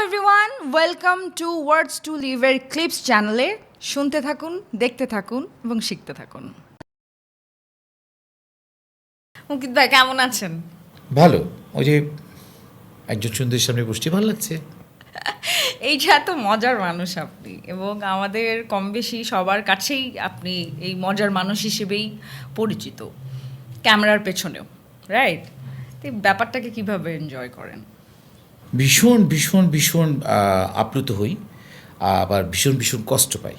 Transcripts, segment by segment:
Everyone, welcome to words to লিভের clips চ্যানেলে। শুনতে থাকুন, দেখতে থাকুন এবং শিখতে থাকুন। অঙ্কিত ভাই কেমন আছেন? ভালো। ওই যে একজন সুন্দরীর সামনে বসতে ভালো লাগছে। এই যে এত মজার মানুষ আপনি, এবং আমাদের কম বেশি সবার কাছেই আপনি এই মজার মানুষ হিসেবেই পরিচিত, ক্যামেরার পেছনেও, রাইট? তো এই ব্যাপারটাকে কীভাবে এনজয় করেন? ভীষণ ভীষণ ভীষণ আপ্লুত হই, আবার ভীষণ ভীষণ কষ্ট পাই।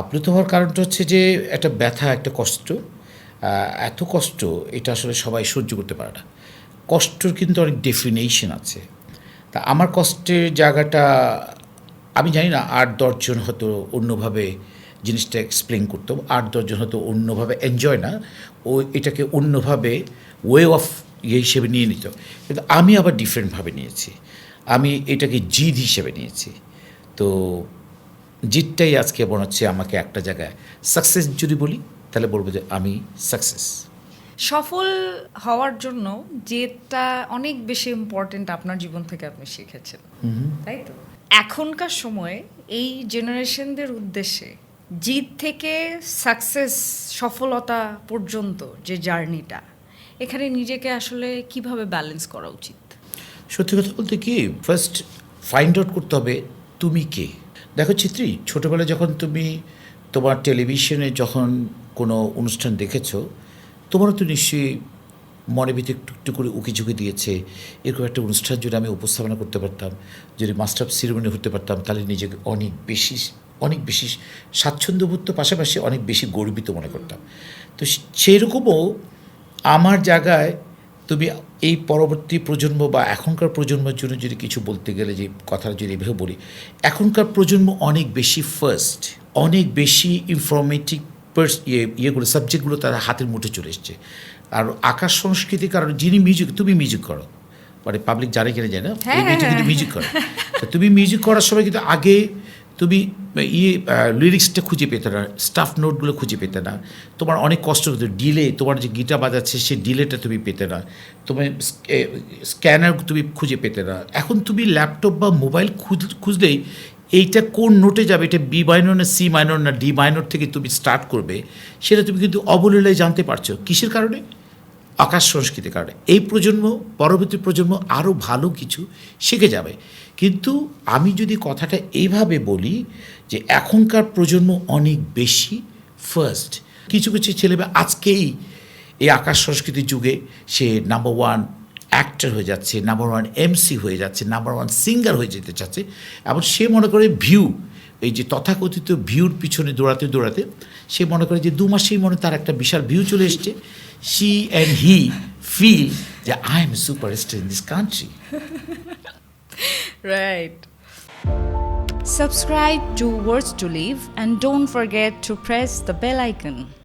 আপ্লুত হওয়ার কারণটা হচ্ছে যে একটা ব্যথা, একটা কষ্ট, এত কষ্ট এটা আসলে সবাই সহ্য করতে পারে না। কষ্টর কিন্তু অনেক ডেফিনেশন আছে। তা আমার কষ্টের জায়গাটা আমি জানি না, ৮-১০ জন হয়তো অন্যভাবে জিনিসটা এক্সপ্লেন করতো, ৮-১০ জন হয়তো অন্যভাবে এনজয় না, ও এটাকে অন্যভাবে ওয়ে অফ হিসেবে নিয়ে নিত, কিন্তু আমি আবার ডিফারেন্টভাবে নিয়েছি। আমি এটাকে জিদ হিসেবে নিয়েছি। তো জিদটাই আজকে মনে হচ্ছে আমাকে একটা জায়গায় সাকসেস যদি বলি তাহলে বলবো যে আমি সাকসেস। সফল হওয়ার জন্য যেটা অনেক বেশি ইম্পর্টেন্ট আপনার জীবন থেকে আপনি শিখেছেন, তাই তো? এখনকার সময়ে এই জেনারেশনদের উদ্দেশ্যে জিত থেকে সাকসেস, সফলতা পর্যন্ত যে জার্নিটা, এখানে নিজেকে আসলে কিভাবে ব্যালেন্স করা উচিত? সত্যি কথা বলতে কি, ফার্স্ট ফাইন্ড আউট করতে হবে তুমি কে। দেখো চিত্রী, ছোটোবেলায় যখন তুমি তোমার টেলিভিশনে যখন কোনো অনুষ্ঠান দেখেছো, তোমারও তো নিশ্চয়ই মনে ভিতরে একটু একটু করে উকিঝুঁকি দিয়েছে, এরকম একটা অনুষ্ঠান যদি আমি উপস্থাপনা করতে পারতাম, যদি মাস্টার অফ সেরিমনি হতে পারতাম, তাহলে নিজেকে অনেক বেশি স্বাচ্ছন্দ্যবোধ পাশাপাশি অনেক বেশি গর্বিত মনে করতাম। তো সেরকমও আমার জায়গায় তুমি এই পরবর্তী প্রজন্ম বা এখনকার প্রজন্মের জন্য যদি কিছু বলতে গেলে, যে কথাটা যদি এভাবে বলি, এখনকার প্রজন্ম অনেক বেশি ফার্স্ট, অনেক বেশি ইনফরমেটিভ ইয়েগুলো, সাবজেক্টগুলো তারা হাতের মুঠে চলে এসছে। আর আকাশ সংস্কৃতির কারণে যিনি তুমি মিউজিক করো, মানে পাবলিক জানে কিনা যায় না, এই মেয়েটা কিন্তু মিউজিক করো। তো তুমি মিউজিক করার সময় কিন্তু আগে তুমি লিরিক্সটা খুঁজে পেতে না, স্টাফ নোটগুলো খুঁজে পেতে না, তোমার অনেক কষ্ট হতো। ডিলে, তোমার যে গিটার বাজাচ্ছে সেই ডিলেটা তুমি পেতে না, তোমার স্ক্যানার তুমি খুঁজে পেতে না। এখন তুমি ল্যাপটপ বা মোবাইল খুঁজলেই এইটা কোন নোটে যাবে, এটা বি মাইনর না সি মাইনর না ডি মাইনর থেকে তুমি স্টার্ট করবে, সেটা তুমি কিন্তু অবলীলায় জানতে পারছো। কিসের কারণে? আকাশ সংস্কৃতির কারণে। এই প্রজন্ম, পরবর্তী প্রজন্ম আরও ভালো কিছু শিখে যাবে। কিন্তু আমি যদি কথাটা এইভাবে বলি যে এখনকার প্রজন্ম অনেক বেশি ফার্স্ট। কিছু কিছু ছেলেমেয়ে আজকেই এই আকাশ সংস্কৃতির যুগে সে নাম্বার ওয়ান অ্যাক্টর হয়ে যাচ্ছে, নাম্বার ওয়ান এমসি হয়ে যাচ্ছে, নাম্বার ওয়ান সিঙ্গার হয়ে যেতে চাচ্ছে। এবং সে মনে করে ভিউ, এই যে তথাকথিত ভিউর পিছনে দৌড়াতে দৌড়াতে সে মনে করে যে 2 মাসেই মনে তার একটা বিশাল ভিউ চলে এসছে। She and he feel that I am a superstar in this country. Right. Subscribe to Words to Live and don't forget to press the bell icon.